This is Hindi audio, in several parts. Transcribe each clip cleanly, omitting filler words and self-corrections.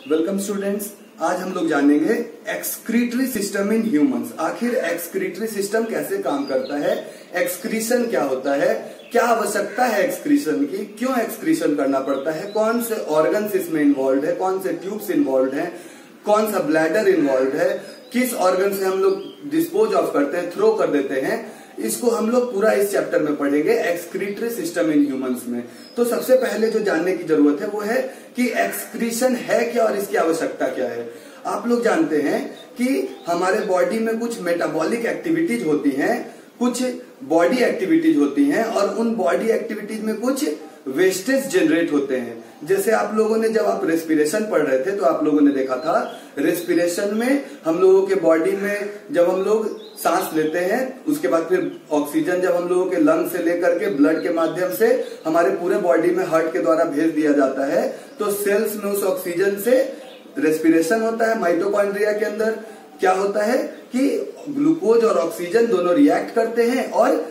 वेलकम स्टूडेंट्स, आज हम लोग जानेंगे एक्सक्रीटरी सिस्टम इन ह्यूमंस। आखिर एक्सक्रीटरी सिस्टम कैसे काम करता है, एक्सक्रीशन क्या होता है, क्या आवश्यकता है एक्सक्रीशन की, क्यों एक्सक्रीशन करना पड़ता है, कौन से ऑर्गन्स इसमें इन्वॉल्व है, कौन से ट्यूब्स इन्वॉल्व है, कौन सा ब्लैडर इन्वॉल्व है, किस ऑर्गन से हम लोग डिस्पोज ऑफ करते हैं, थ्रो कर देते हैं, इसको हम लोग पूरा इस चैप्टर में पढ़ेंगे एक्सक्रीटरी सिस्टम इन ह्यूमंस में। तो सबसे पहले जो जानने की जरूरत है वो है कि एक्सक्रीशन है क्या और इसकी आवश्यकता क्या है। आप लोग जानते हैं कि हमारे बॉडी में कुछ मेटाबॉलिक एक्टिविटीज होती हैं, कुछ बॉडी एक्टिविटीज होती हैं और उन बॉडी एक्टिविटीज में कुछ वेस्टेज जनरेट होते हैं। जैसे आप लोगों ने जब आप रेस्पिरेशन पढ़ रहे थे तो आप लोगों ने देखा था रेस्पिरेशन में हम लोगों के बॉडी में जब हम लोग सांस लेते हैं उसके बाद फिर ऑक्सीजन जब हम लोगों के लंग से लेकर के ब्लड के माध्यम से हमारे पूरे बॉडी में हार्ट के द्वारा भेज दिया जाता है, तो सेल्स में उस ऑक्सीजन से रेस्पिरेशन होता है। माइटोकॉन्ड्रिया के अंदर क्या होता है कि ग्लूकोज और ऑक्सीजन दोनों रिएक्ट करते हैं और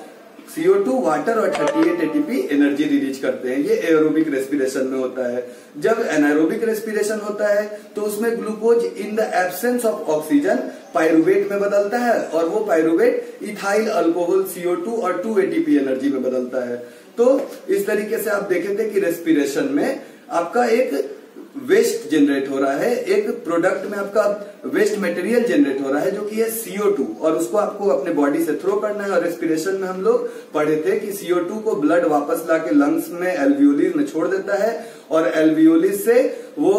CO2 वाटर और 38 ATP एनर्जी रिलीज करते हैं। ये एरोबिक रेस्पिरेशन में होता है। जब एनारोबिक रेस्पिरेशन होता है तो उसमें glucose in the absence of oxygen pyruvate में बदलता है और वो पायरुवेट इथाइल अल्कोहल CO2 और 2 ATP एनर्जी में बदलता है। तो इस तरीके से आप देखे थे कि रेस्पिरेशन में आपका एक वेस्ट जनरेट हो रहा है, एक प्रोडक्ट में आपका वेस्ट मटेरियल जनरेट हो रहा है जो कि है CO2 और उसको आपको अपने बॉडी से थ्रो करना है। और रेस्पिरेशन में हम लोग पढ़े थे कि CO2 को ब्लड वापस लाके लंग्स में एल्वियोलिस में छोड़ देता है और एल्वियोलिस से वो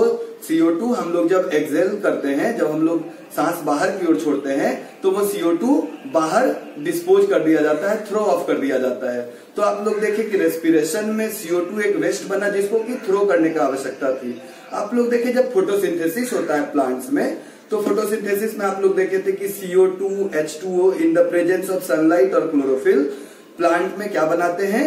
CO2 हम लोग जब एक्सेल करते हैं, जब हम लोग सांस बाहर की ओर छोड़ते हैं तो वो CO2 बाहर डिस्पोज कर दिया जाता है, थ्रो ऑफ कर दिया जाता है। तो आप लोग देखें कि रेस्पिरेशन में CO2 एक वेस्ट बना जिसको कि थ्रो करने की आवश्यकता थी। आप लोग देखें जब फोटोसिंथेसिस होता है प्लांट्स में, तो फोटोसिंथेसिस में आप लोग देखे थे कि CO2 H2O in the presence of sunlight और क्लोरोफिल प्लांट में क्या बनाते हैं,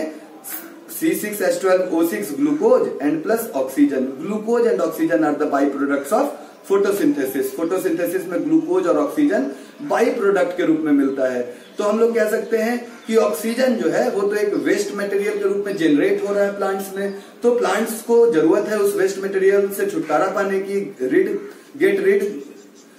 C6H12O6 glucose and plus oxygen. Glucose and oxygen are the by products of photosynthesis. Photosynthesis में ग्लूकोज और ऑक्सीजन बाई प्रोडक्ट के रूप में मिलता है। तो हम लोग कह सकते हैं कि ऑक्सीजन जो है वो तो एक वेस्ट मटेरियल के रूप में जनरेट हो रहा है प्लांट्स में। तो प्लांट्स को जरूरत है उस वेस्ट मटेरियल से छुटकारा पाने की,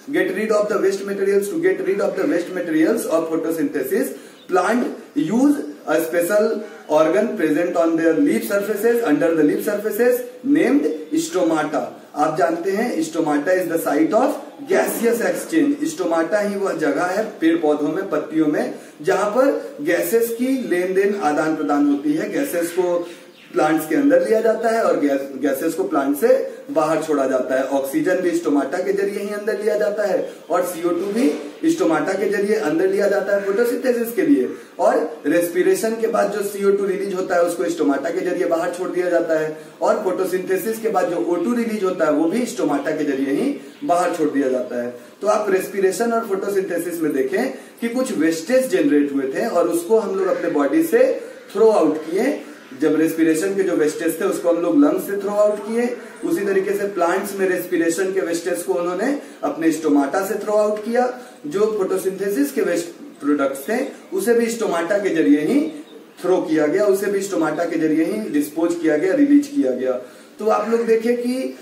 get rid of the waste materials. To get rid of the waste materials of photosynthesis, plant use a special organ present on their leaf surfaces, under the leaf surfaces, named stomata. आप जानते हैं stomata is the site of gaseous exchange. Stomata ही वह जगह है पेड़ पौधों में, पत्तियों में, जहां पर गैसेस की लेन देन आदान प्रदान होती है। गैसेस को प्लांट्स के अंदर लिया जाता है और गैसेस को प्लांट से बाहर छोड़ा जाता है। ऑक्सीजन भी स्टोमाटा के जरिए ही अंदर लिया जाता है और CO2 भी स्टोमाटा के जरिए अंदर लिया जाता है फोटोसिंथेसिस के लिए। और रेस्पिरेशन के बाद जो CO2 रिलीज होता है उसको स्टोमाटा के जरिए बाहर छोड़ दिया जाता है और फोटोसिंथेसिस के बाद जो O2 रिलीज होता है वो भी स्टोमाटा के जरिए ही बाहर छोड़ दिया जाता है। तो आप रेस्पिरेशन और फोटोसिंथेसिस में देखें कि कुछ वेस्टेज जनरेट हुए थे और उसको हम लोग अपने बॉडी से थ्रो आउट किए। जब रेस्पिरेशन के जो वेस्टेज थे उसको हम लोग लंग्स से थ्रो आउट किए, उसी तरीके से प्लांट्स में रेस्पिरेशन के वेस्टेज को उन्होंने अपने स्टोमाटा से थ्रो आउट किया। जो फोटोसिंथेसिस के वेस्ट प्रोडक्ट्स थे उसे भी स्टोमाटा के जरिए ही थ्रो किया गया, उसे भी स्टोमाटा के जरिए ही डिस्पोज किया गया, रिलीज किया गया। तो आप लोग देखें कि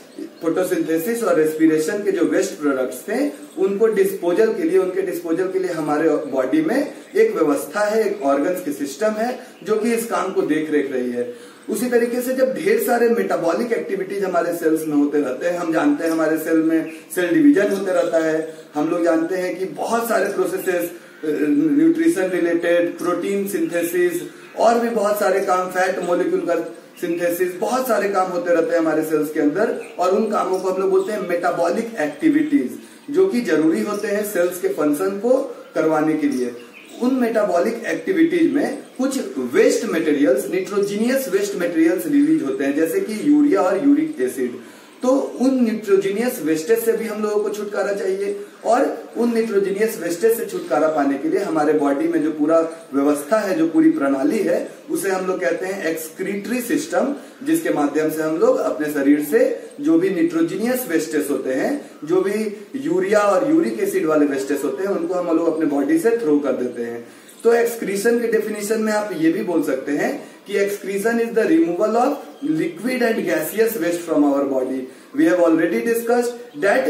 फोटोसिंथेसिस और रेस्पिरेशन के जो वेस्ट प्रोडक्ट्स थे उनको डिस्पोजल के लिए, उनके डिस्पोजल के लिए हमारे बॉडी में एक व्यवस्था है, एक ऑर्गन्स की सिस्टम है जो कि इस काम को देख रेख रही है। उसी तरीके से जब ढेर सारे मेटाबॉलिक एक्टिविटीज हमारे सेल्स में होते रहते हैं, हम जानते हैं हमारे सेल में सेल डिवीजन होते रहता है, हम लोग जानते हैं कि बहुत सारे processes nutrition related, protein synthesis और भी बहुत सारे काम, फैट मोलिक्यूल सिंथेसिस, बहुत सारे काम होते रहते हैं हमारे सेल्स के अंदर और उन कामों को हम लोग बोलते हैं मेटाबॉलिक एक्टिविटीज, जो कि जरूरी होते हैं सेल्स के फंक्शन को करवाने के लिए। उन मेटाबॉलिक एक्टिविटीज में कुछ waste materials, nitrogenous waste materials release होते हैं जैसे कि यूरिया और यूरिक एसिड। तो उन निट्रोजीनियस वेस्टेज से भी हम लोगों को छुटकारा चाहिए और उन निट्रोजीनियस वेस्टेज से छुटकारा पाने के लिए हमारे बॉडी में जो पूरा व्यवस्था है, जो पूरी प्रणाली है, उसे हम लोग कहते हैं एक्सक्रीटरी सिस्टम, जिसके माध्यम से हम लोग अपने शरीर से जो भी निट्रोजीनियस वेस्टेज होते हैं, जो भी यूरिया और यूरिक एसिड वाले वेस्टेज होते हैं, उनको हम लोग अपने बॉडी से थ्रो कर देते हैं। तो एक्सक्रीशन के डेफिनेशन में आप ये भी बोल सकते हैं कि excretion is the removal of liquid and gaseous waste from our body. We have already discussed that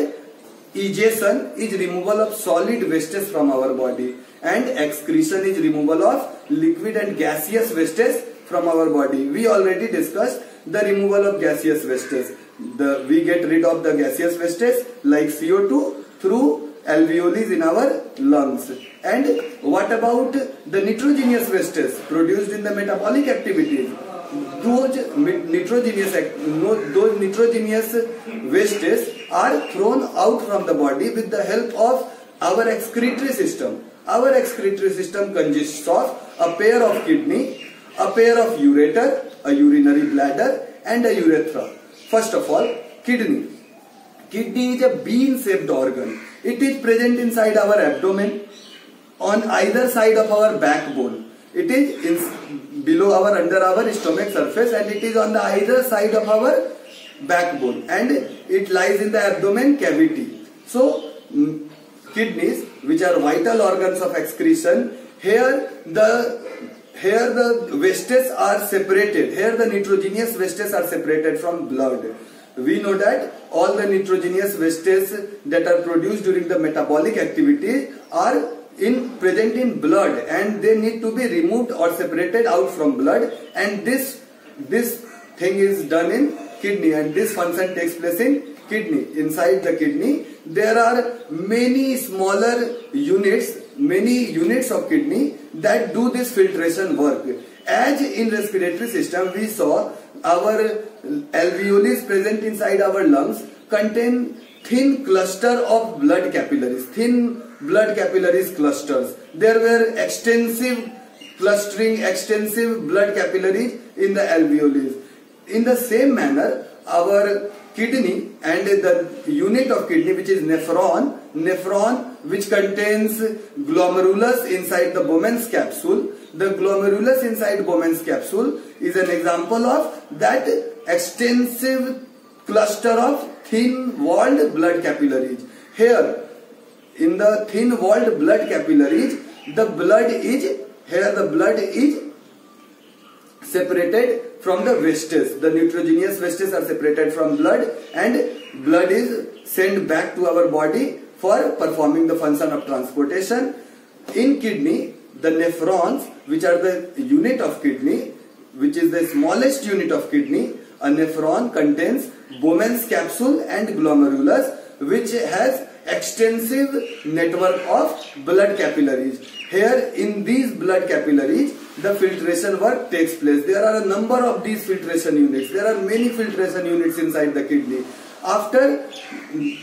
ejection is removal of solid wastes from our body and excretion is removal of liquid and gaseous wastes from our body. We already discussed the removal of gaseous wastes. We get rid of the gaseous wastes like CO2 through alveoli in our lungs. And what about the nitrogenous wastes produced in the metabolic activities? Those nitrogenous wastes are thrown out from the body with the help of our excretory system. Our excretory system consists of a pair of kidney, a pair of ureter, a urinary bladder and a urethra. First of all, kidney. Kidney is a bean-shaped organ. It is present inside our abdomen, on either side of our backbone. It is below our, under our stomach surface, and it is on the either side of our backbone, and it lies in the abdomen cavity. So, kidneys, which are vital organs of excretion, here the wastes are separated. Here the nitrogenous wastes are separated from blood. We know that all the nitrogenous wastes that are produced during the metabolic activity are present in blood, and they need to be removed or separated out from blood, and this thing is done in kidney, and this function takes place in kidney. Inside the kidney there are many smaller units, many units of kidney that do this filtration work. As in respiratory system we saw, our alveoli present inside our lungs contain thin cluster of blood capillaries, thin blood capillaries clusters. There were extensive clustering, extensive blood capillaries in the alveoli. In the same manner, our kidney and the unit of kidney, which is nephron, which contains glomerulus inside the Bowman's capsule. The glomerulus inside Bowman's capsule is an example of that extensive cluster of thin-walled blood capillaries. Here, in the thin-walled blood capillaries, the blood is separated from the wastes. The nitrogenous wastes are separated from blood, and blood is sent back to our body for performing the function of transportation. In kidney, the nephrons, which are the unit of kidney, which is the smallest unit of kidney, a nephron contains Bowman's capsule and glomerulus, which has extensive network of blood capillaries. Here in these blood capillaries, the filtration work takes place. There are a number of these filtration units. There are many filtration units inside the kidney. After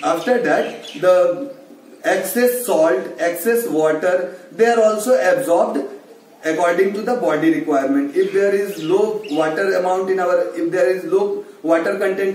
that, the excess salt, excess water, they are also absorbed according to the body requirement. If there is low water content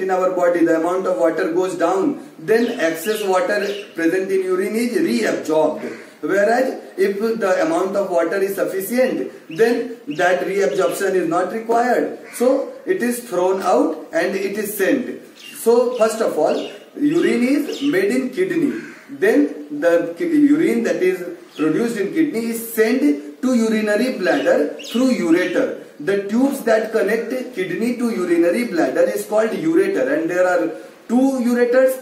in our body, the amount of water goes down, then excess water present in urine is reabsorbed. Whereas if the amount of water is sufficient, then that reabsorption is not required. So it is thrown out and it is sent. So first of all, urine is made in kidney. Then the urine that is produced in kidney is sent to urinary bladder through ureter. The tubes that connect kidney to urinary bladder is called ureter, and there are two ureters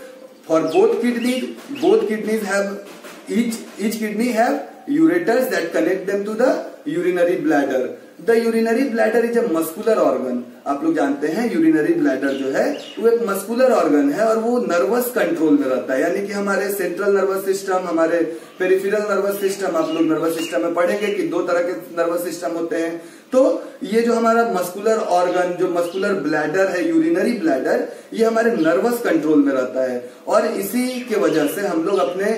for both kidneys. Both kidneys have each kidney have ureters that connect them to the urinary bladder. The urinary bladder is a muscular organ. आप लोग जानते हैं यूरिनरी ब्लैडर जो है वो एक मस्कुलर ऑर्गन है और वो नर्वस कंट्रोल में रहता है, यानी कि हमारे सेंट्रल नर्वस सिस्टम, हमारे पेरिफेरल नर्वस सिस्टम, आप लोग नर्वस सिस्टम में पढ़ेंगे कि दो तरह के नर्वस सिस्टम होते हैं. तो ये जो हमारा मस्कुलर ऑर्गन, जो मस्कुलर ब्लैडर है, यूरिनरी ब्लैडर, ये हमारे नर्वस कंट्रोल में रहता है और इसी के वजह से हम लोग अपने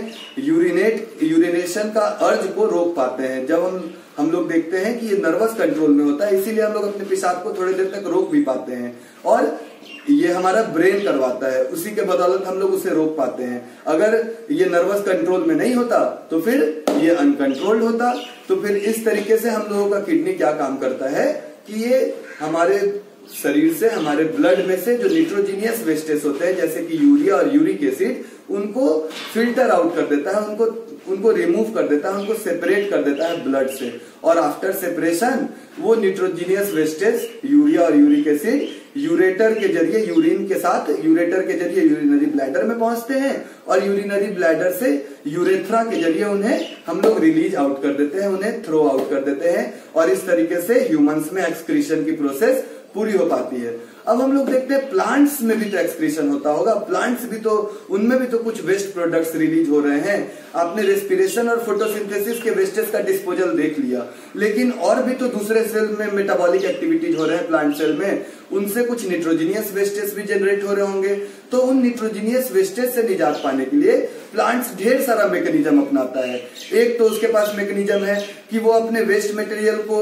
यूरिनेशन का अर्ज को रोक पाते हैं. जब हम लोग देखते हैं कि ये नर्वस कंट्रोल में होता है, इसीलिए हम लोग अपने पेशाब को थोड़ी देर तक रोक भी पाते हैं और ये हमारा ब्रेन करवाता है, उसी के बदौलत हम लोग उसे रोक पाते हैं. अगर ये नर्वस कंट्रोल में नहीं होता तो फिर ये अनकंट्रोल्ड होता. तो फिर इस तरीके से हम लोगों का किडनी क्या काम करता है कि ये हमारे शरीर से, हमारे ब्लड में से जो निट्रोजीनियस वेस्टेज होते हैं जैसे कि यूरिया और यूरिक एसिड, उनको फिल्टर आउट कर देता है, उनको रिमूव कर देता है, उनको सेपरेट कर देता है ब्लड से। और आफ्टर सेपरेशन वो निट्रोजीनियस वेस्टेज यूरिया और यूरिक एसिड यूरेटर के जरिए, यूरिन के साथ यूरेटर के जरिए यूरिनरी ब्लैडर में पहुंचते हैं और यूरिनरी ब्लैडर से यूरेथ्रा के जरिए उन्हें हम लोग रिलीज आउट कर देते हैं, उन्हें थ्रो आउट कर देते हैं। और इस तरीके से ह्यूमंस में एक्सक्रीशन की प्रोसेस पूरी हो पाती है। अब हम लोग देखते हैं प्लांट्स में भी तो एक्सक्रीशन होता होगा, प्लांट्स भी तो, उनमें भी तो कुछ वेस्ट प्रोडक्ट्स रिलीज हो रहे हैं। आपने रेस्पिरेशन और फोटोसिंथेसिस के वेस्टेज का डिस्पोजल देख लिया, लेकिन और भी तो दूसरे सेल में मेटाबॉलिक एक्टिविटीज हो रहे हैं प्लांट सेल में, उनसे कुछ निट्रोजीनियस वेस्टेज भी जनरेट हो रहे होंगे। तो उन निट्रोजीनियस वेस्टेज से निजात पाने के लिए प्लांट्स ढेर सारा मैकेनिज्म अपनाता है। एक तो उसके पास मैकेनिज्म है कि वो अपने वेस्ट मटेरियल को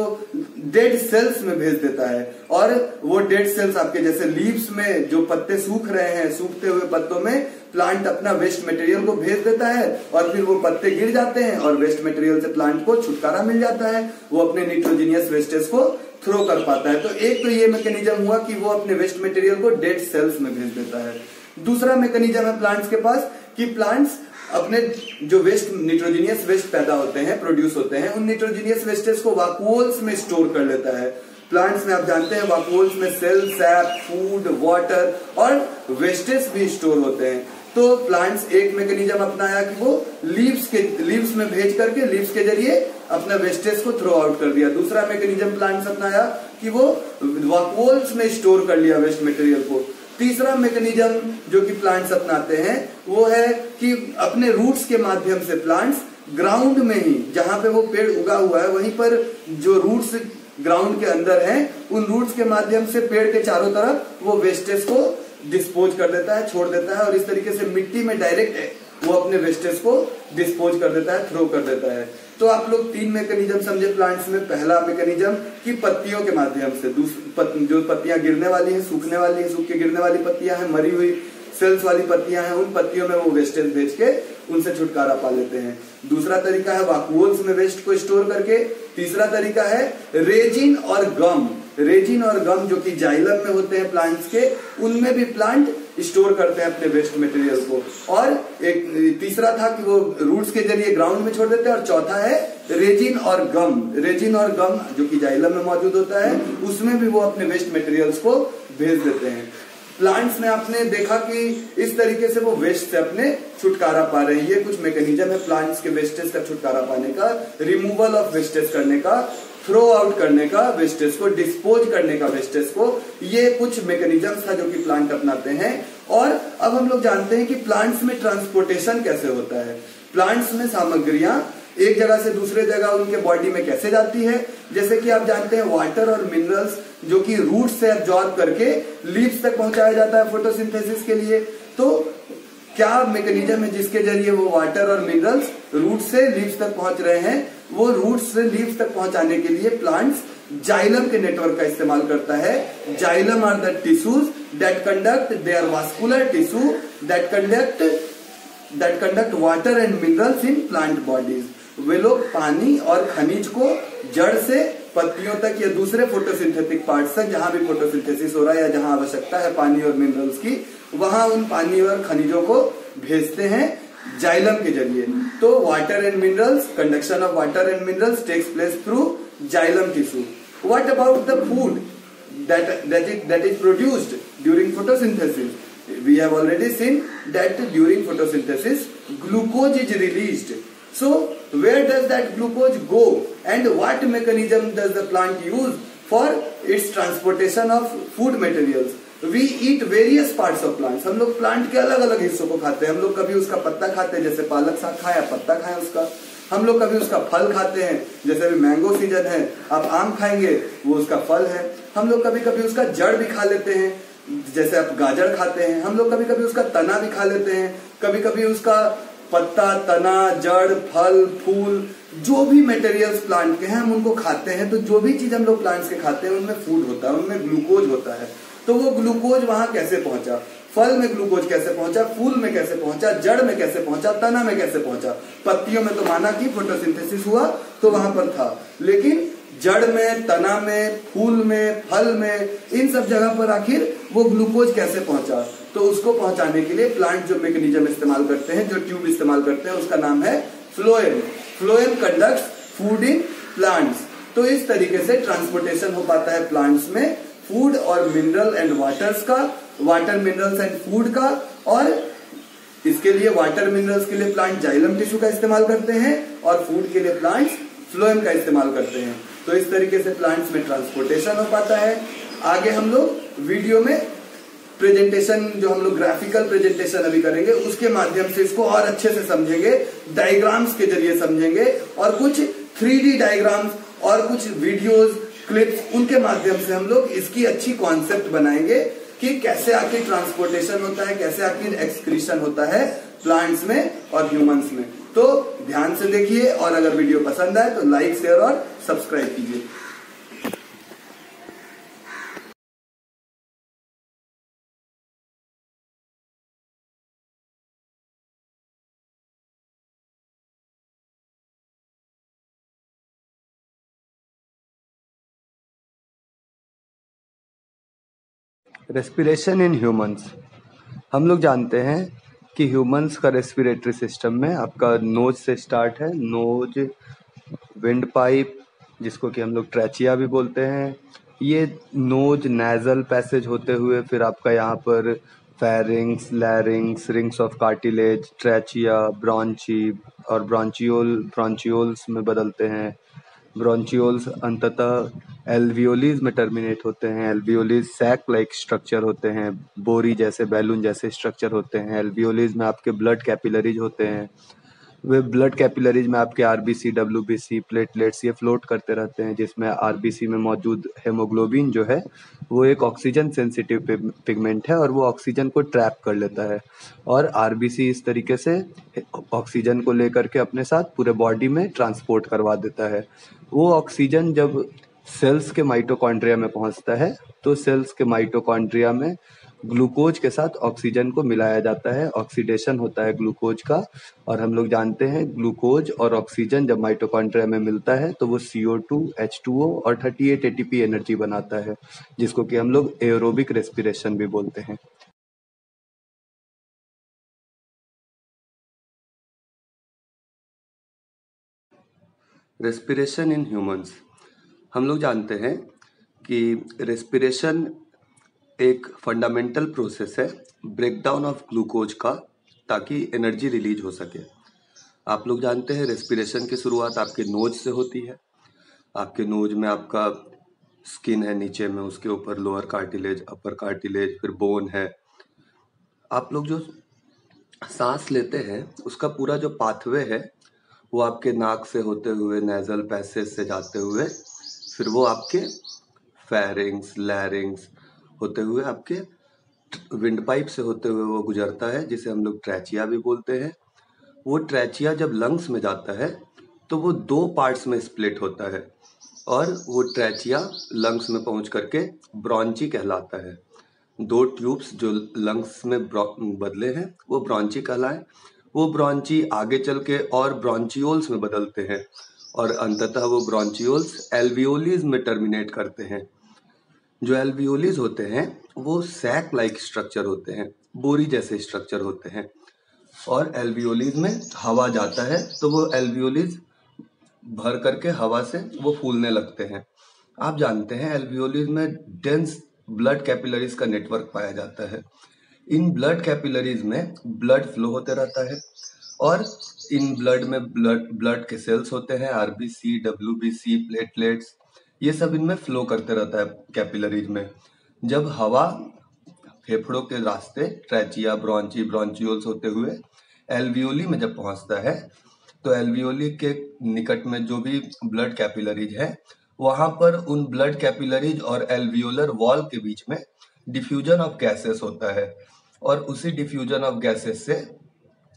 डेड सेल्स में भेज देता है, और वो डेड सेल्स आपके जैसे लीव्स में जो पत्ते सूख रहे हैं, सूखते हुए पत्तों में प्लांट अपना वेस्ट मटेरियल को भेज देता है और फिर वो पत्ते गिर जाते हैं और वेस्ट मटेरियल से प्लांट को छुटकारा मिल जाता है, वो अपने निट्रोजीनियस वेस्टेज को थ्रो कर पाता है। तो एक तो ये मैकेनिज्म हुआ कि वो अपने वेस्ट मटेरियल को डेड सेल्स में भेज देता है। दूसरा मैकेनिज्म है प्लांट्स के पास कि प्लांट्स अपने जो वेस्ट निट्रोजीनियस वेस्ट पैदा होते हैं, प्रोड्यूस होते हैं, उन निट्रोजीनियस वेस्टेज को वाक्यूल्स में स्टोर कर लेता है। प्लांट्स में आप जानते हैं वाक्यूल्स में सेल, सैप, फूड, वाटर और वेस्टेज भी स्टोर होते हैं। तो प्लांट्स एक मैकेनिज्म अपनाया कि वो लीव्स में भेज करके लीव्स के जरिए अपना वेस्टेज को थ्रो आउट कर दिया। दूसरा मैकेनिज्म प्लांट्स अपनाया कि वो वाक्यूल्स में स्टोर कर लिया वेस्ट मटेरियल को। तीसरा मैकेनिज्म जो कि प्लांट्स अपनाते हैं वो है कि अपने रूट्स के माध्यम से प्लांट्स ग्राउंड में ही, जहां पे वो पेड़ उगा हुआ है वहीं पर जो रूट्स ग्राउंड के अंदर हैं, उन रूट्स के माध्यम से पेड़ के चारों तरफ वो वेस्टेज को डिस्पोज कर देता है, छोड़ देता है, और इस तरीके से मिट्टी में डायरेक्ट वो अपने वेस्टेज को डिस्पोज कर देता है, थ्रो कर देता है। तो आप लोग तीन मैकेनिज्म समझे प्लांट्स में। पहला मैकेनिज्म कि पत्तियों के माध्यम से, जो पत्तियां गिरने वाली है, सूखने वाली है, सूख के गिरने वाली पत्तियां हैं, मरी हुई सेल्स वाली पत्तियां हैं, उन पत्तियों में वो वेस्टेज भेज के उनसे छुटकारा पा लेते हैं। दूसरा तरीका है वाक्यूल्स में वेस्ट को स्टोर करके। तीसरा तरीका है रेजिन और गम। रेजिन और गम जो कि जाइलम में होते हैं प्लांट्स के, उनमें भी प्लांट स्टोर करते हैं अपने वेस्ट मटेरियल को। और एक तीसरा था कि वो रूट्स के जरिए ग्राउंड में छोड़ देते हैं। और चौथा है रेजिन और गम। रेजिन और गम जो कि जाइलम में मौजूद होता है, उसमें भी वो अपने वेस्ट मटेरियल्स को भेज देते हैं। प्लांट्स में आपने देखा कि इस तरीके से वो वेस्ट से अपने छुटकारा पा रहे हैं। ये कुछ मैकेनिज्म है प्लांट्स के वेस्टेज का छुटकारा पाने का, रिमूवल ऑफ वेस्टेज करने का, थ्रो आउट करने का वेस्टेज को, डिस्पोज करने का वेस्टेज को। ये कुछ मैकेनिज्म्स था जो कि प्लांट अपनाते हैं। और अब हम लोग जानते हैं कि प्लांट्स में ट्रांसपोर्टेशन कैसे होता है। प्लांट्स में सामग्रियां एक जगह से दूसरे जगह उनके बॉडी में कैसे जाती है। जैसे कि आप जानते हैं वाटर और मिनरल्स जो कि रूट से एब्जॉर्ब करके लीव्स तक पहुंचाया जाता है फोटोसिंथेसिस के लिए। तो क्या मैकेनिज्म है जिसके जरिए वो वाटर और मिनरल्स रूट से लीव्स तक पहुंच रहे हैं। वो रूट से लीव्स तक पहुंचाने के लिए प्लांट्स जाइलम के नेटवर्क का इस्तेमाल करता है। Xylem are the tissues that conduct, they are vascular tissue that conduct water and minerals in plant bodies. वे लोग पानी और खनिज को जड़ से पत्तियों तक या दूसरे फोटोसिंथेटिक पार्ट्स तक, जहां भी फोटोसिंथेसिस हो रहा है या जहां आवश्यकता है पानी और मिनरल्स की, वहां उन पानी और खनिजों को भेजते हैं जाइलम के जरिए। तो water and minerals, conduction of water and minerals takes place through xylem tissue. What about the food that is produced during photosynthesis? We have already seen that during photosynthesis glucose is released. So where does that glucose go and what mechanism does the plant use for its transportation of food materials? We eat various parts of plants. हम लोग प्लांट के अलग अलग हिस्सों को खाते हैं। हम लोग कभी उसका पत्ता खाते हैं, जैसे पालक साग खाया, पत्ता खाया उसका। हम लोग कभी उसका फल खाते हैं, जैसे अभी मैंगो सीजन है, आप आम खाएंगे, वो उसका फल है। हम लोग कभी कभी उसका जड़ भी खा लेते हैं, जैसे आप गाजर खाते हैं। हम लोग कभी कभी उसका तना भी खा लेते हैं, कभी कभी उसका पत्ता, तना, जड़, फल, फूल, जो भी मटेरियल्स प्लांट के हैं हम उनको खाते हैं। तो जो भी चीज हम लोग प्लांट्स के खाते हैं उनमें फूड होता है, उनमें ग्लूकोज होता है। तो वो ग्लूकोज वहां कैसे पहुंचा, फल में ग्लूकोज कैसे पहुंचा, फूल में कैसे पहुंचा, जड़ में कैसे पहुंचा, तना में कैसे पहुंचा। पत्तियों में तो माना कि फोटोसिंथेसिस हुआ तो वहां पर था, लेकिन जड़ में, तना में, फूल में, फल में, इन सब जगह पर आखिर वो ग्लूकोज कैसे पहुंचा। तो उसको पहुंचाने के लिए प्लांट जो मैकेनिज्म इस्तेमाल करते हैं, जो ट्यूब इस्तेमाल करते हैं, उसका नाम है phloem. Phloem conducts food in plants. तो इस तरीके से ट्रांसपोर्टेशन हो पाता है प्लांट्स में फूड और मिनरल एंड वाटर्स का, वाटर मिनरल्स एंड फूड का। और इसके लिए वाटर मिनरल्स के लिए प्लांट जाइलम टिश्यू का इस्तेमाल करते हैं और फूड के लिए प्लांट्स फ्लोएम का इस्तेमाल करते हैं। तो इस तरीके से प्लांट्स में ट्रांसपोर्टेशन हो पाता है। आगे हम लोग वीडियो में प्रेजेंटेशन, जो हम लोग ग्राफिकल प्रेजेंटेशन अभी करेंगे, उसके माध्यम से इसको और अच्छे से समझेंगे, डायग्राम्स के जरिए समझेंगे और कुछ 3D डायग्राम्स और कुछ वीडियोस, क्लिप्स, उनके माध्यम से हम लोग इसकी अच्छी कॉन्सेप्ट बनाएंगे कि कैसे आखिर ट्रांसपोर्टेशन होता है, कैसे आखिर एक्सक्रीशन होता है प्लांट्स में और ह्यूमंस में। तो ध्यान से देखिए और अगर वीडियो पसंद आए तो लाइक, शेयर और सब्सक्राइब कीजिए। Respiration in humans. हम लोग जानते हैं कि ह्यूमंस का रेस्पिरेटरी सिस्टम में आपका नोज से स्टार्ट है, नोज, विंड पाइप, जिसको कि हम लोग ट्रैचिया भी बोलते हैं, ये नोज नेजल पैसेज होते हुए फिर आपका यहाँ पर pharynx, larynx, rings of cartilage, trachea, bronchi और ब्रॉन्चियोल्स में बदलते हैं। ब्रॉन्चियोल्स अंततः एल्वियोलीज में टर्मिनेट होते हैं। एल्वियोलीज सैक लाइक स्ट्रक्चर होते हैं, बोरी जैसे, बैलून जैसे स्ट्रक्चर होते हैं। एल्वियोलीज में आपके ब्लड कैपिलरीज होते हैं। वे ब्लड कैपिलरीज में आपके आरबीसी, डब्ल्यूबीसी, प्लेटलेट्स ये फ्लोट करते रहते हैं, जिसमें आरबीसी में मौजूद हेमोग्लोबिन जो है वो एक ऑक्सीजन सेंसिटिव पिगमेंट है और वो ऑक्सीजन को ट्रैप कर लेता है। और आरबीसी इस तरीके से ऑक्सीजन को लेकर के अपने साथ पूरे बॉडी में ट्रांसपोर्ट करवा देता है। वो ऑक्सीजन जब सेल्स के माइटोकॉन्ड्रिया में पहुंचता है तो सेल्स के माइटोकॉन्ड्रिया में ग्लूकोज के साथ ऑक्सीजन को मिलाया जाता है, ऑक्सीडेशन होता है ग्लूकोज का। और हम लोग जानते हैं ग्लूकोज और ऑक्सीजन जब माइटोकॉन्ड्रिया में मिलता है तो वो CO2, H2O और 38 ATP एनर्जी बनाता है, जिसको कि हम लोग एरोबिक रेस्पिरेशन भी बोलते हैं। Respiration in humans. हम लोग जानते हैं कि रेस्पिरेशन एक फंडामेंटल प्रोसेस है ब्रेकडाउन ऑफ ग्लूकोज का, ताकि एनर्जी रिलीज हो सके। आप लोग जानते हैं रेस्पिरेशन की शुरुआत आपके नोज से होती है। आपके नोज में आपका स्किन है नीचे में, उसके ऊपर लोअर कार्टिलेज, अपर कार्टिलेज, फिर बोन है। आप लोग जो सांस लेते हैं उसका पूरा जो पाथवे है वो आपके नाक से होते हुए, नेजल पैसेज से जाते हुए, फिर वो आपके फेरिंग्स, लैरिंग्स होते हुए, आपके विंड पाइप से होते हुए वो गुजरता है, जिसे हम लोग ट्रैचिया भी बोलते हैं। वो ट्रैचिया जब लंग्स में जाता है तो वो 2 पार्ट्स में स्प्लिट होता है और वो ट्रैचिया लंग्स में पहुंच करके ब्रॉन्ची कहलाता है। 2 ट्यूब्स जो लंग्स में बदले हैं वो ब्रॉन्ची कहलाए। वो ब्रॉन्ची आगे चल के और ब्रॉन्चियोल्स में बदलते हैं और अंततः वो ब्रॉन्चियोल्स एल्वियोलीज में टर्मिनेट करते हैं। जो एल्वियोलीज होते हैं वो सैक लाइक स्ट्रक्चर होते हैं, बोरी जैसे स्ट्रक्चर होते हैं। और एल्वियोलीज में हवा जाता है तो वो एल्वियोलीज भर करके हवा से वो फूलने लगते हैं। आप जानते हैं एल्वियोलीज में डेंस ब्लड कैपिलरीज का नेटवर्क पाया जाता है। इन ब्लड कैपिलरीज में ब्लड फ्लो होते रहता है और इन ब्लड में ब्लड के सेल्स होते हैं, आरबीसी, डब्ल्यूबीसी, प्लेटलेट्स, ये सब इनमें फ्लो करते रहता है कैपिलरीज में। जब हवा फेफड़ों के रास्ते ट्रैचिया, ब्रॉन्ची, ब्रॉन्चियोल्स होते हुए एल्वियोली में जब पहुंचता है तो एल्वियोली के निकट में जो भी ब्लड कैपिलरीज है वहां पर उन ब्लड कैपिलरीज और एल्वियोलर वॉल के बीच में डिफ्यूजन ऑफ गैसेस होता है और उसी डिफ्यूजन ऑफ गैसेस से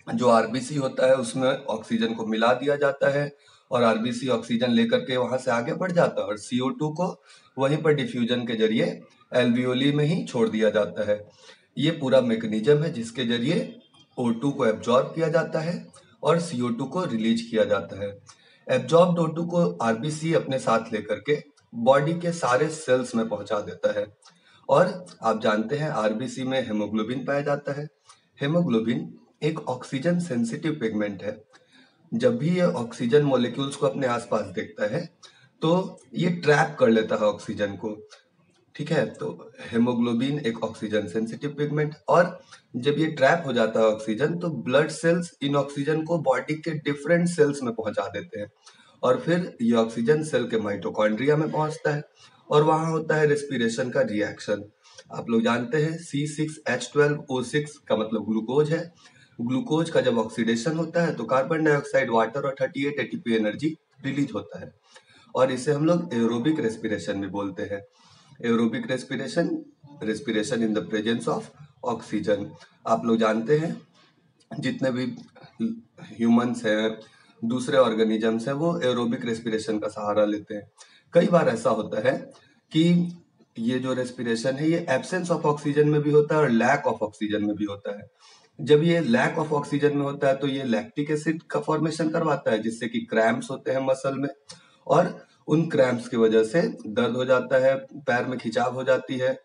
जो आरबीसी होता है उसमें ऑक्सीजन को मिला दिया जाता है और आरबीसी ऑक्सीजन लेकर के वहां से आगे बढ़ जाता है और CO2 को वहीं पर डिफ्यूजन के जरिए एल्वियोली में ही छोड़ दिया जाता है। ये पूरा मैकेनिज्म है जिसके जरिए O2 को एब्जॉर्ब किया जाता है और CO2 को रिलीज किया जाता है। एब्जॉर्ब्ड O2 को आरबीसी अपने साथ लेकर के बॉडी के सारे सेल्स में पहुंचा देता है। और आप जानते हैं आरबीसी में हेमोग्लोबिन पाया जाता है। हेमोग्लोबिन एक ऑक्सीजन सेंसिटिव पिगमेंट है। जब भी ये ऑक्सीजन मॉलिक्यूल्स को अपने आसपास देखता है तो ये ट्रैप कर लेता है ऑक्सीजन को। ठीक है, तो हेमोग्लोबिन एक ऑक्सीजन सेंसिटिव पिगमेंट, और जब ये ट्रैप हो जाता है ऑक्सीजन तो ब्लड सेल्स इन ऑक्सीजन को बॉडी के डिफरेंट सेल्स में पहुंचा देते हैं, और फिर ये ऑक्सीजन सेल के माइटोकॉन्ड्रिया में पहुंचता है और वहां होता है रेस्पिरेशन का रिएक्शन। आप लोग जानते हैं C6H12O6 का मतलब ग्लूकोज है। ग्लूकोज का जब ऑक्सीडेशन होता है तो कार्बन डाइऑक्साइड, वाटर और 38 ATP एनर्जी रिलीज होता है, और इसे हम लोग एरोबिक रेस्पिरेशन भी बोलते हैं। Aerobic respiration, respiration in the presence of oxygen. आप लोग जानते हैं जितने भी ह्यूमंस हैं, दूसरे ऑर्गेनिजम्स हैं, वो एरोबिक रेस्पिरेशन का सहारा लेते हैं। कई बार ऐसा होता है कि ये जो रेस्पिरेशन है ये एब्सेंस ऑफ ऑक्सीजन में भी होता है और लैक ऑफ ऑक्सीजन में भी होता है। जब ये लैक ऑफ ऑक्सीजन में होता है तो ये लैक्टिक एसिड का फॉर्मेशन करवाता है, जिससे कि क्रैम्प्स होते हैं मसल में, और उन क्रैम्प्स की वजह से दर्द हो जाता है, पैर में खिंचाव हो जाती है।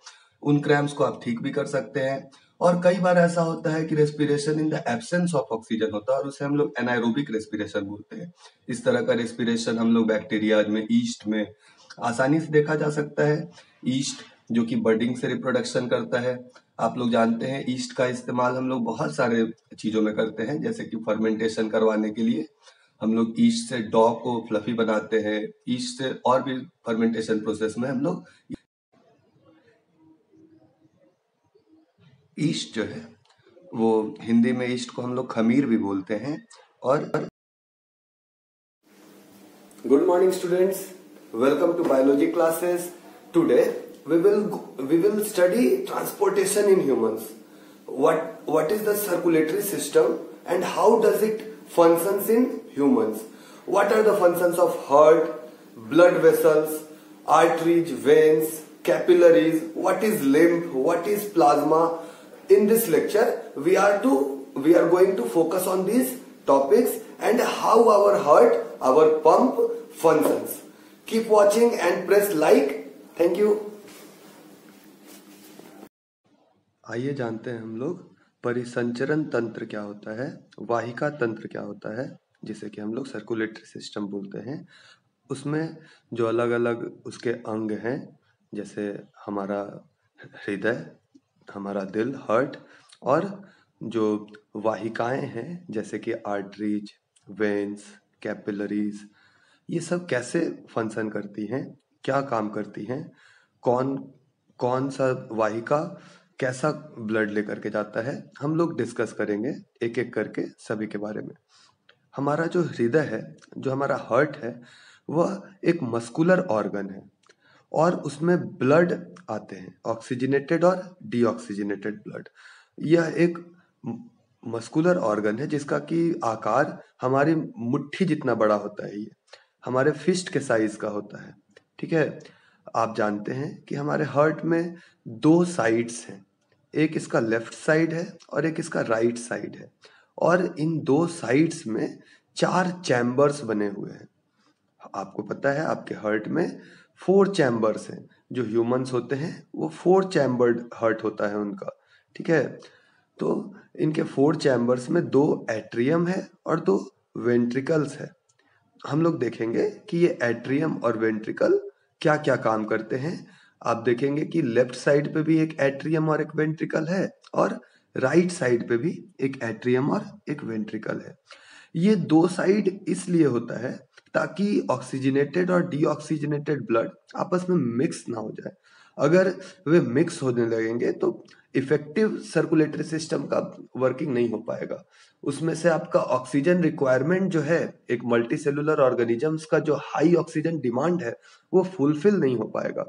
उन क्रैम्प्स को आप ठीक भी कर सकते हैं। और कई बार ऐसा होता है कि respiration in the absence of oxygen होता है और उसे हम लोग एनाएरोबिक रेस्पिरेशन बोलते हैं। इस तरह का रेस्पिरेशन हम लोग बैक्टीरियाज में, ईस्ट में आसानी से देखा जा सकता है। ईस्ट जो कि बर्डिंग से रिप्रोडक्शन करता है। आप लोग जानते हैं ईस्ट का इस्तेमाल हम लोग बहुत सारे चीजों में करते हैं, जैसे कि फर्मेंटेशन करवाने के लिए हम लोग ईस्ट से डॉ को फ्लफी बनाते हैं। ईस्ट से और भी फर्मेंटेशन प्रोसेस में हम लोग ईस्ट जो है वो हिंदी में ईस्ट को हम लोग खमीर भी बोलते हैं। और Good morning, students. Welcome to biology classes. Today we will study transportation in humans. What is the circulatory system and how does it functions in humans? What are the functions of heart, blood vessels, arteries, veins, capillaries? What is lymph? What is plasma? In this lecture, we are going to focus on these topics and how our heart, our pump functions. Keep watching and press like. Thank you. आइए जानते हैं हम लोग परिसंचरण तंत्र क्या होता है, वाहिका तंत्र क्या होता है, जिसे कि हम लोग सर्कुलेटरी सिस्टम बोलते हैं। उसमें जो अलग अलग उसके अंग हैं, जैसे हमारा हृदय, हमारा दिल, हार्ट, और जो वाहिकाएं हैं जैसे कि आर्टरीज, वेन्स, कैपिलरीज, ये सब कैसे फंक्शन करती हैं, क्या काम करती हैं, कौन कौन सा वाहिका कैसा ब्लड लेकर के जाता है, हम लोग डिस्कस करेंगे एक एक करके सभी के बारे में। हमारा जो हृदय है, जो हमारा हार्ट है, वह एक मस्कुलर ऑर्गन है और उसमें ब्लड आते हैं, ऑक्सीजनेटेड और डीऑक्सीजनेटेड ब्लड। यह एक मस्कुलर ऑर्गन है जिसका कि आकार हमारी मुट्ठी जितना बड़ा होता है। ये हमारे फिस्ट के साइज का होता है। ठीक है, आप जानते हैं कि हमारे हार्ट में दो साइड्स हैं, एक इसका लेफ्ट साइड है और एक इसका राइट साइड है, और इन दो साइड्स में 4 चैम्बर्स बने हुए हैं। आपको पता है आपके हार्ट में 4 चैम्बर्स हैं। जो ह्यूमंस होते हैं वो 4 चैम्बर्ड हार्ट होता है उनका। ठीक है, तो इनके 4 चैम्बर्स में 2 एट्रियम है और 2 वेंट्रिकल्स है। हम लोग देखेंगे कि ये एट्रियम और वेंट्रिकल क्या क्या काम करते हैं। आप देखेंगे कि लेफ्ट साइड पे भी एक एट्रियम और एक वेंट्रिकल है, और राइट साइड पे भी एक एट्रियम और एक वेंट्रिकल है। ये 2 साइड इसलिए होता है ताकि ऑक्सीजनेटेड और डीऑक्सीजनेटेड ब्लड आपस में मिक्स ना हो जाए। अगर वे मिक्स होने लगेंगे तो इफेक्टिव सर्कुलेटरी सिस्टम का वर्किंग नहीं हो पाएगा। उसमें से आपका ऑक्सीजन रिक्वायरमेंट जो है, एक मल्टी सेलुलर ऑर्गेनिजम्स का जो हाई ऑक्सीजन डिमांड है, वो फुलफिल नहीं हो पाएगा।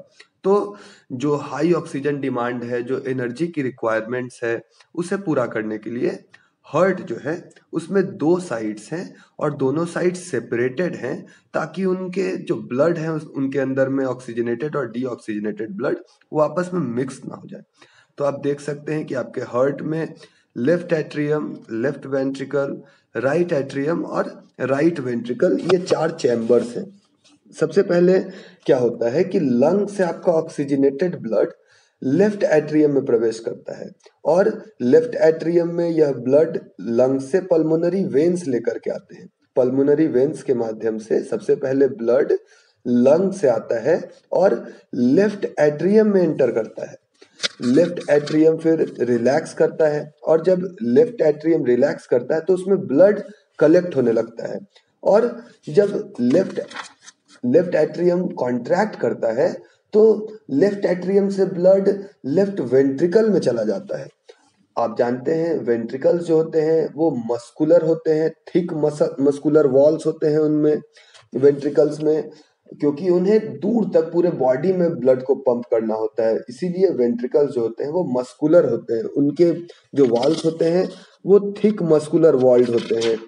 तो जो हाई ऑक्सीजन डिमांड है, जो एनर्जी की रिक्वायरमेंट्स है, उसे पूरा करने के लिए हार्ट जो है उसमें 2 साइड्स हैं और दोनों साइड्स सेपरेटेड हैं, ताकि उनके जो ब्लड है उनके अंदर में ऑक्सीजनेटेड और डीऑक्सीजनेटेड ब्लड वो आपस में मिक्स ना हो जाए। तो आप देख सकते हैं कि आपके हार्ट में left atrium, left ventricle, right atrium और राइट वेंट्रिकल, ये 4 चैम्बर्स हैं। सबसे पहले क्या होता है कि लंग से आपका ऑक्सीजनेटेड ब्लड लेफ्ट एट्रियम में प्रवेश करता है और लेफ्ट एट्रियम में यह ब्लड लंग से पल्मोनरी वेन्स लेकर के आते हैं। पल्मोनरी वेन्स के माध्यम से सबसे पहले ब्लड लंग से आता है और लेफ्ट एट्रियम में एंटर करता है। लेफ्ट एट्रियम फिर रिलैक्स करता है और जब लेफ्ट एट्रियम रिलैक्स करता है तो उसमें ब्लड कलेक्ट होने लगता है और जब लेफ्ट एट्रियम कॉन्ट्रैक्ट करता है तो लेफ्ट एट्रियम से ब्लड लेफ्ट वेंट्रिकल में चला जाता है। आप जानते हैं वेंट्रिकल्स जो होते हैं वो मस्कुलर होते हैं, थिक मस्कुलर वॉल्स होते हैं उनमें वेंट्रिकल्स में, क्योंकि उन्हें दूर तक पूरे बॉडी में ब्लड को पंप करना होता है, इसीलिए वेंट्रिकल्स जो होते हैं वो मस्कुलर होते हैं। उनके जो वॉल्स होते हैं वो थिक मस्कुलर वॉल्ड होते हैं।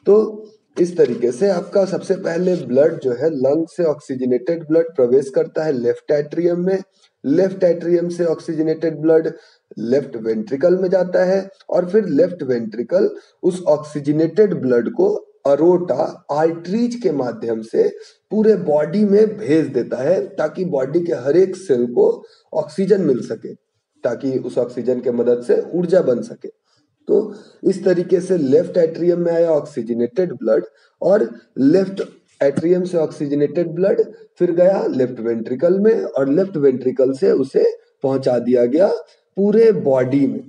तो इस तरीके से आपका सबसे पहले ब्लड जो है लंग से ऑक्सीजनेटेड ब्लड प्रवेश करता है लेफ्ट एट्रियम में, लेफ्ट एट्रियम से ऑक्सीजनेटेड ब्लड लेफ्ट वेंट्रिकल में जाता है और फिर लेफ्ट वेंट्रिकल उस ऑक्सीजनेटेड ब्लड को अरोटा आर्टरीज के माध्यम से पूरे बॉडी में भेज देता है ताकि बॉडी के हर एक सेल को ऑक्सीजन मिल सके, ताकि उस ऑक्सीजन के मदद से ऊर्जा बन सके। तो इस तरीके से लेफ्ट एट्रियम में आया ऑक्सीजनेटेड ब्लड और लेफ्ट एट्रियम से ऑक्सीजनेटेड ब्लड फिर गया लेफ्ट वेंट्रिकल में और लेफ्ट वेंट्रिकल से उसे पहुंचा दिया गया पूरे बॉडी में।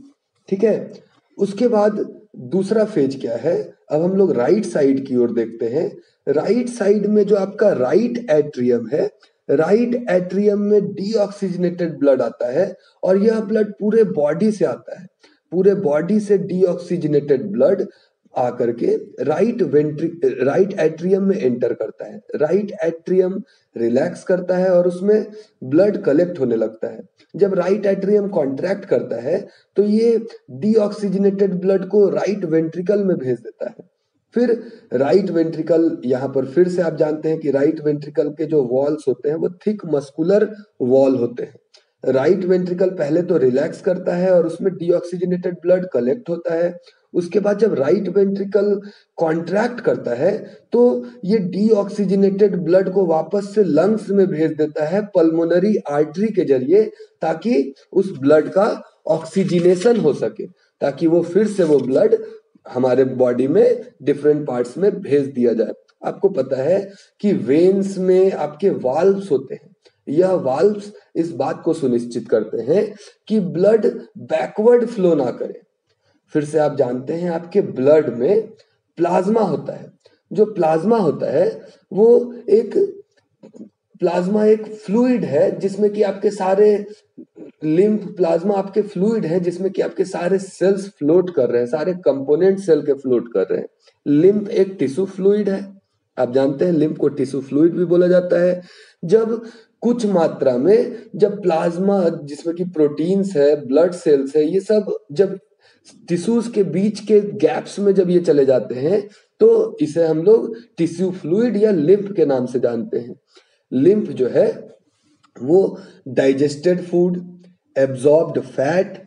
ठीक है, उसके बाद दूसरा फेज क्या है, अब हम लोग राइट साइड की ओर देखते हैं। राइट साइड में जो आपका राइट एट्रियम है, राइट एट्रियम में डीऑक्सीजनेटेड ब्लड आता है और यह ब्लड पूरे बॉडी से आता है। पूरे बॉडी से डीऑक्सीजनेटेड ब्लड आकर के राइट एट्रियम में एंटर करता है। राइट एट्रियम रिलैक्स करता है और उसमें ब्लड कलेक्ट होने लगता है। जब राइट एट्रियम कॉन्ट्रैक्ट करता है तो ये डीऑक्सीजनेटेड ब्लड को राइट वेंट्रिकल में भेज देता है। फिर राइट वेंट्रिकल, यहाँ पर फिर से आप जानते हैं कि राइट वेंट्रिकल के जो वॉल्स होते हैं वो थिक मस्कुलर वॉल होते हैं। राइट वेंट्रिकल पहले तो रिलैक्स करता है और उसमें डीऑक्सीजनेटेड ब्लड कलेक्ट होता है। उसके बाद जब राइट वेंट्रिकल कॉन्ट्रैक्ट करता है तो ये डीऑक्सीजनेटेड ब्लड को वापस से लंग्स में भेज देता है पल्मोनरी आर्टरी के जरिए, ताकि उस ब्लड का ऑक्सीजनेशन हो सके, ताकि वो फिर से वो ब्लड हमारे बॉडी में डिफरेंट पार्ट्स में भेज दिया जाए। आपको पता है कि वेन्स में आपके वाल्व्स होते हैं। यह वाल्व्स इस बात को सुनिश्चित करते हैं कि ब्लड बैकवर्ड फ्लो ना करे। फिर से आप जानते हैं आपके ब्लड में प्लाज्मा होता है। जो प्लाज्मा होता है वो एक फ्लूइड है जिसमें कि आपके सारे लिम्फ प्लाज्मा आपके फ्लूइड है जिसमें कि आपके सारे सेल्स फ्लोट कर रहे हैं, सारे कंपोनेंट सेल के फ्लोट कर रहे हैं। लिम्फ एक टिश्यू फ्लूइड है। आप जानते हैं लिम्फ को टिश्यू फ्लूइड भी बोला जाता है। जब कुछ मात्रा में जब प्लाज्मा जिसमें कि प्रोटीन्स है, ब्लड सेल्स है, ये सब जब टिश्यूज के बीच के गैप्स में जब ये चले जाते हैं तो इसे हम लोग टिश्यू फ्लूइड या लिम्फ के नाम से जानते हैं। लिम्फ जो है वो डाइजेस्टेड फूड, एब्जॉर्ब्ड फैट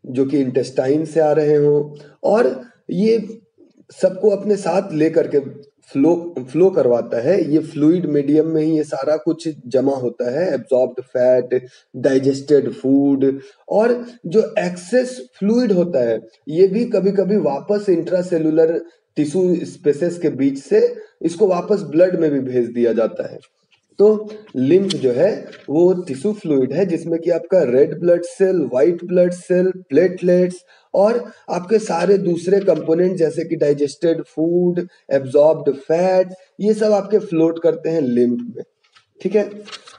जो कि इंटेस्टाइन से आ रहे हों, और ये सबको अपने साथ लेकर के फ्लो करवाता है। ये फ्लूइड मीडियम में ही ये सारा कुछ जमा होता है, एब्जॉर्ब्ड फैट, डाइजेस्टेड फूड, और जो एक्सेस फ्लूइड होता है ये भी कभी कभी वापस इंट्रासेलुलर टिश्यू स्पेसेस के बीच से इसको वापस ब्लड में भी भेज दिया जाता है। तो लिम्फ जो है वो टिश्यू फ्लूइड है जिसमें कि आपका red blood cell, white blood cell, platelets और आपके सारे दूसरे कंपोनेंट जैसे कि डाइजेस्टेड फूड, एब्जॉर्ब्ड फैट, ये सब आपके फ्लोट करते हैं लिम्फ में। ठीक है,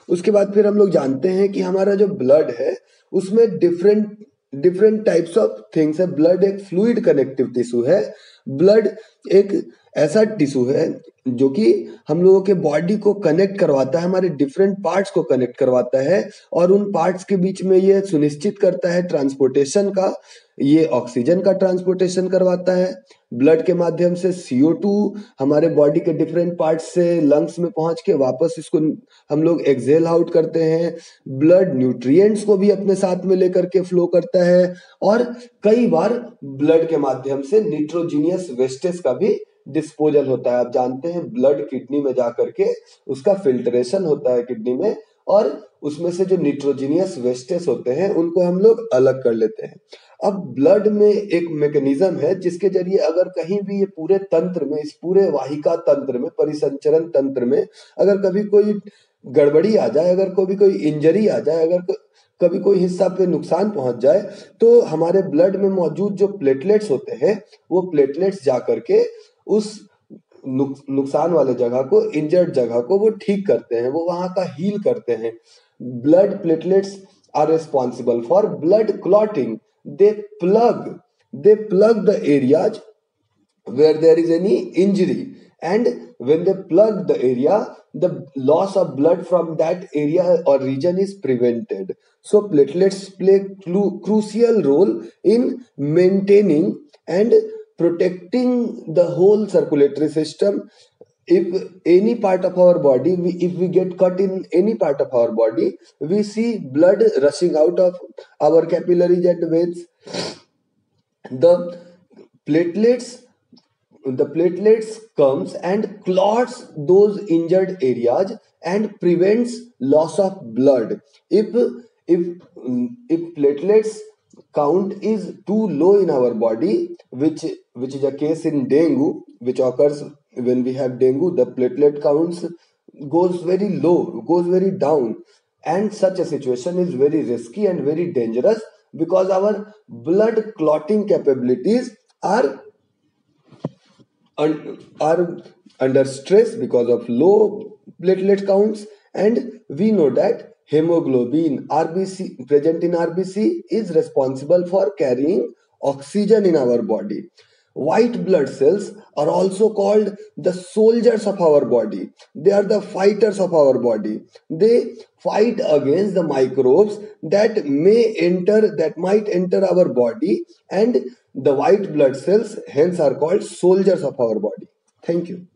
उसके बाद फिर हम लोग जानते हैं कि हमारा जो ब्लड है उसमें डिफरेंट टाइप्स ऑफ थिंग्स है। ब्लड एक फ्लूइड कनेक्टिव टिश्यू है। ब्लड एक ऐसा टिश्यू है जो कि हम लोगों के बॉडी को कनेक्ट करवाता है, हमारे डिफरेंट पार्ट्स को कनेक्ट करवाता है और उन पार्ट्स के बीच में ये सुनिश्चित करता है ट्रांसपोर्टेशन का। ये ऑक्सीजन का ट्रांसपोर्टेशन करवाता है, ब्लड के माध्यम से CO2 हमारे बॉडी के डिफरेंट पार्ट्स से लंग्स में पहुंच के वापस इसको हम लोग एक्सहेल आउट करते हैं। ब्लड न्यूट्रिएंट्स को भी अपने साथ में लेकर के फ्लो करता है और कई बार ब्लड के माध्यम से निट्रोजीनियस वेस्टेज का भी डिस्पोजल होता है। आप जानते हैं ब्लड किडनी में जाकर के उसका फिल्ट्रेशन होता है किडनी में, और उसमें से जो निट्रोजीनियस वेस्टेज होते हैं उनको हम लोग अलग कर लेते हैं। अब ब्लड में एक मैकेनिज्म है जिसके जरिए अगर कहीं भी ये पूरे तंत्र में, इस पूरे वाहिका तंत्र में, परिसंचरण तंत्र में अगर कभी कोई गड़बड़ी आ जाए, अगर कभी कोई इंजरी आ जाए, अगर कभी कोई हिस्सा पे नुकसान पहुंच जाए, तो हमारे ब्लड में मौजूद जो प्लेटलेट्स होते हैं वो प्लेटलेट्स जा करके उस नुकसान वाले जगह को, इंजर्ड जगह को वो ठीक करते हैं, वो वहां का हील करते हैं। Blood platelets are responsible for blood clotting. they plug the areas where there is any injury, and when they plug the area, the loss of blood from that area or region is prevented. So platelets play crucial role in maintaining and protecting the whole circulatory system. If any part of our body, if we get cut in any part of our body, we see blood rushing out of our capillaries and veins. the platelets the platelets comes and clots those injured areas and prevents loss of blood. If platelets count is too low in our body, which is a case in dengue, which occurs when we have dengue, the platelet counts goes very low, goes very down, and such a situation is very risky and very dangerous because our blood clotting capabilities are under stress because of low platelet counts. And we know that hemoglobin RBC present in RBC is responsible for carrying oxygen in our body. White blood cells are also called the soldiers of our body. They are the fighters of our body. They fight against the microbes that might enter our body, and the white blood cells hence are called soldiers of our body. Thank you.